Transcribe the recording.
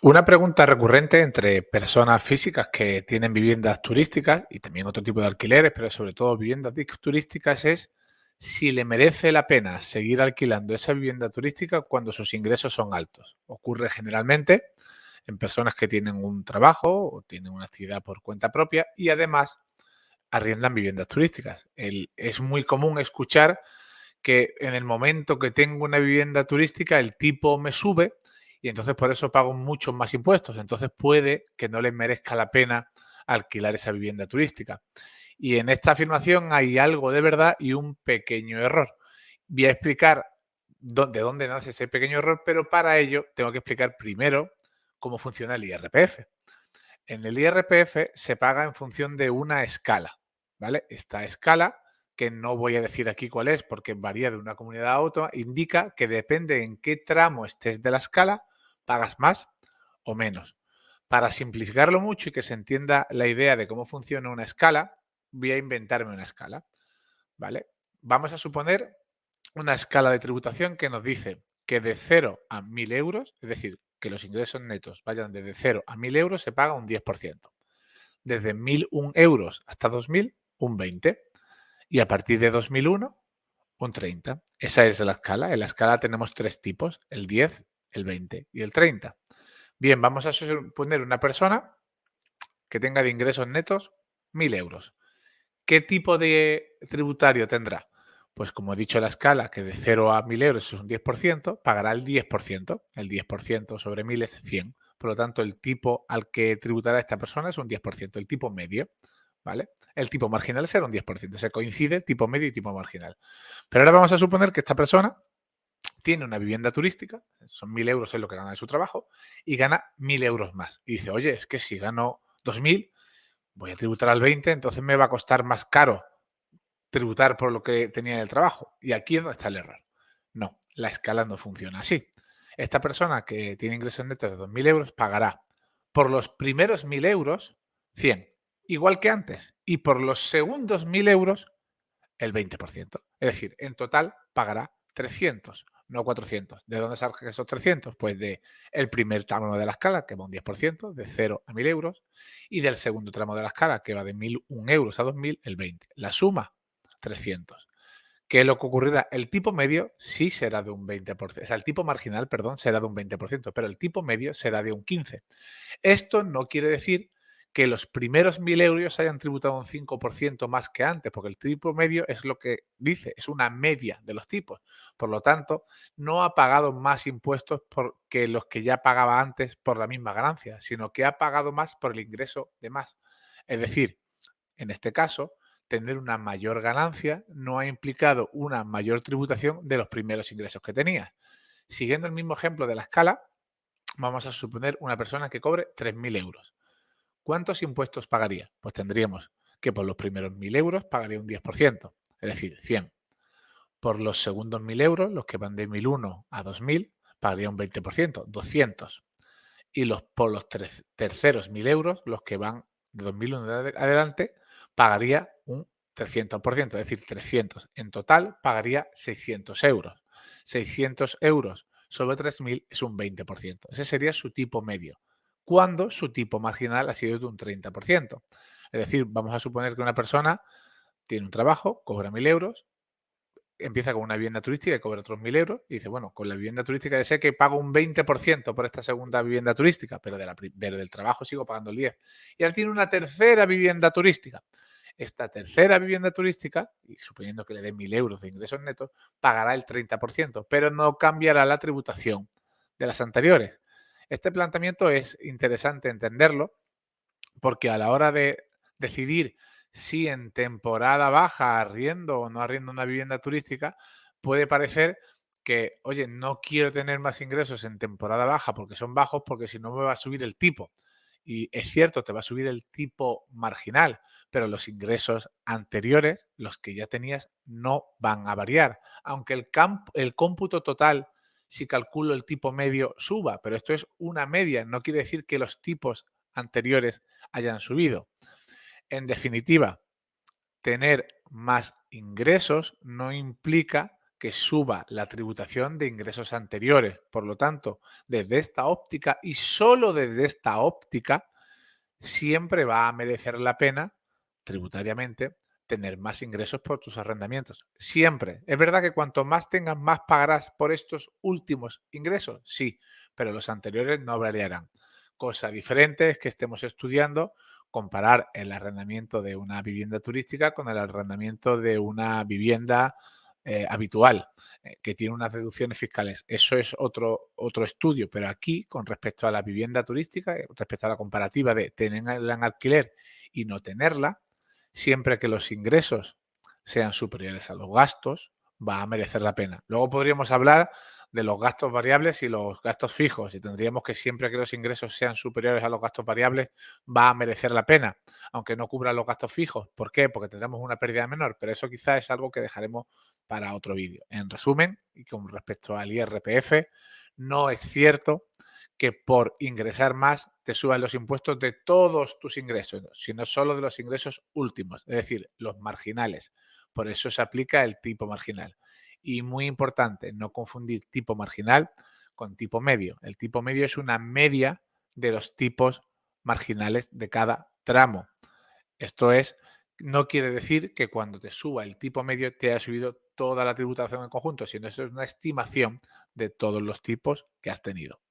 Una pregunta recurrente entre personas físicas que tienen viviendas turísticas y también otro tipo de alquileres, pero sobre todo viviendas turísticas, es si le merece la pena seguir alquilando esa vivienda turística cuando sus ingresos son altos. Ocurre generalmente en personas que tienen un trabajo o tienen una actividad por cuenta propia y además arriendan viviendas turísticas. Es muy común escuchar que en el momento que tengo una vivienda turística el tipo me sube y entonces por eso pago muchos más impuestos. Entonces puede que no les merezca la pena alquilar esa vivienda turística. Y en esta afirmación hay algo de verdad y un pequeño error. Voy a explicar de dónde nace ese pequeño error, pero para ello tengo que explicar primero cómo funciona el IRPF. En el IRPF se paga en función de una escala, ¿vale? Esta escala, que no voy a decir aquí cuál es porque varía de una comunidad a otra, indica que depende en qué tramo estés de la escala, pagas más o menos. Para simplificarlo mucho y que se entienda la idea de cómo funciona una escala, voy a inventarme una escala, ¿vale? Vamos a suponer una escala de tributación que nos dice que de 0 a 1.000 euros, es decir, que los ingresos netos vayan desde 0 a 1.000 euros, se paga un 10%. Desde 1.001 euros hasta 2.000, un 20%. Y a partir de 2.001, un 30%. Esa es la escala. En la escala tenemos tres tipos, el 10, el 20 y el 30. Bien, vamos a suponer una persona que tenga de ingresos netos 1.000 euros. ¿Qué tipo de tributario tendrá? Pues como he dicho, la escala, que de 0 a 1.000 euros es un 10%, pagará el 10%. El 10% sobre 1.000 es 100. Por lo tanto, el tipo al que tributará esta persona es un 10%, el tipo medio, ¿vale? El tipo marginal será un 10%. Se coincide tipo medio y tipo marginal. Pero ahora vamos a suponer que esta persona tiene una vivienda turística, son 1.000 euros es lo que gana de su trabajo, y gana 1.000 euros más. Y dice, oye, es que si gano 2.000, voy a tributar al 20, entonces me va a costar más caro tributar por lo que tenía en el trabajo. Y aquí es donde está el error. No, la escala no funciona así. Esta persona que tiene ingresos netos de 2.000 euros pagará por los primeros 1.000 euros 100, igual que antes. Y por los segundos 1.000 euros el 20%. Es decir, en total pagará 300, no 400. ¿De dónde salen esos 300? Pues de el primer tramo de la escala, que va un 10%, de 0 a 1.000 euros, y del segundo tramo de la escala, que va de 1.001 euros a 2.000, el 20. La suma, 300. ¿Qué es lo que ocurrirá? El tipo medio sí será de un 20%, o sea, el tipo marginal, perdón, será de un 20%, pero el tipo medio será de un 15%. Esto no quiere decir que los primeros 1.000 euros hayan tributado un 5% más que antes, porque el tipo medio es lo que dice, es una media de los tipos. Por lo tanto, no ha pagado más impuestos que los que ya pagaba antes por la misma ganancia, sino que ha pagado más por el ingreso de más. Es decir, en este caso, tener una mayor ganancia no ha implicado una mayor tributación de los primeros ingresos que tenía. Siguiendo el mismo ejemplo de la escala, vamos a suponer una persona que cobre 3.000 euros. ¿Cuántos impuestos pagaría? Pues tendríamos que por los primeros 1.000 euros pagaría un 10%, es decir, 100. Por los segundos 1.000 euros, los que van de 1.001 a 2.000, pagaría un 20%, 200. Y por los terceros 1.000 euros, los que van de 2.001 adelante, pagaría un 300%, es decir, 300. En total, pagaría 600 euros. 600 euros sobre 3.000 es un 20%. Ese sería su tipo medio, cuando su tipo marginal ha sido de un 30%. Es decir, vamos a suponer que una persona tiene un trabajo, cobra 1.000 euros, empieza con una vivienda turística y cobra otros 1.000 euros y dice, bueno, con la vivienda turística ya sé que pago un 20% por esta segunda vivienda turística, pero del trabajo sigo pagando el 10%. Y ahora tiene una tercera vivienda turística. Esta tercera vivienda turística, y suponiendo que le dé 1.000 euros de ingresos netos, pagará el 30%, pero no cambiará la tributación de las anteriores. Este planteamiento es interesante entenderlo porque a la hora de decidir si en temporada baja arriendo o no arriendo una vivienda turística, puede parecer que, oye, no quiero tener más ingresos en temporada baja porque son bajos, porque si no me va a subir el tipo. Y es cierto, te va a subir el tipo marginal, pero los ingresos anteriores, los que ya tenías, no van a variar. Aunque el cómputo total, si calculo el tipo medio, suba, pero esto es una media, no quiere decir que los tipos anteriores hayan subido. En definitiva, tener más ingresos no implica que suba la tributación de ingresos anteriores. Por lo tanto, desde esta óptica y solo desde esta óptica, siempre va a merecer la pena tributariamente tener más ingresos por tus arrendamientos. Siempre. Es verdad que cuanto más tengas, más pagarás por estos últimos ingresos. Sí, pero los anteriores no variarán. Cosa diferente es que estemos estudiando comparar el arrendamiento de una vivienda turística con el arrendamiento de una vivienda habitual, que tiene unas deducciones fiscales. Eso es otro estudio, pero aquí, con respecto a la vivienda turística, respecto a la comparativa de tenerla en alquiler y no tenerla, siempre que los ingresos sean superiores a los gastos, va a merecer la pena. Luego podríamos hablar de los gastos variables y los gastos fijos y tendríamos que siempre que los ingresos sean superiores a los gastos variables va a merecer la pena, aunque no cubra los gastos fijos. ¿Por qué? Porque tendremos una pérdida menor, pero eso quizás es algo que dejaremos para otro vídeo. En resumen, y con respecto al IRPF, no es cierto que por ingresar más te suban los impuestos de todos tus ingresos, sino solo de los ingresos últimos, es decir, los marginales. Por eso se aplica el tipo marginal. Y muy importante, no confundir tipo marginal con tipo medio. El tipo medio es una media de los tipos marginales de cada tramo. Esto no quiere decir que cuando te suba el tipo medio te haya subido toda la tributación en conjunto, sino eso es una estimación de todos los tipos que has tenido.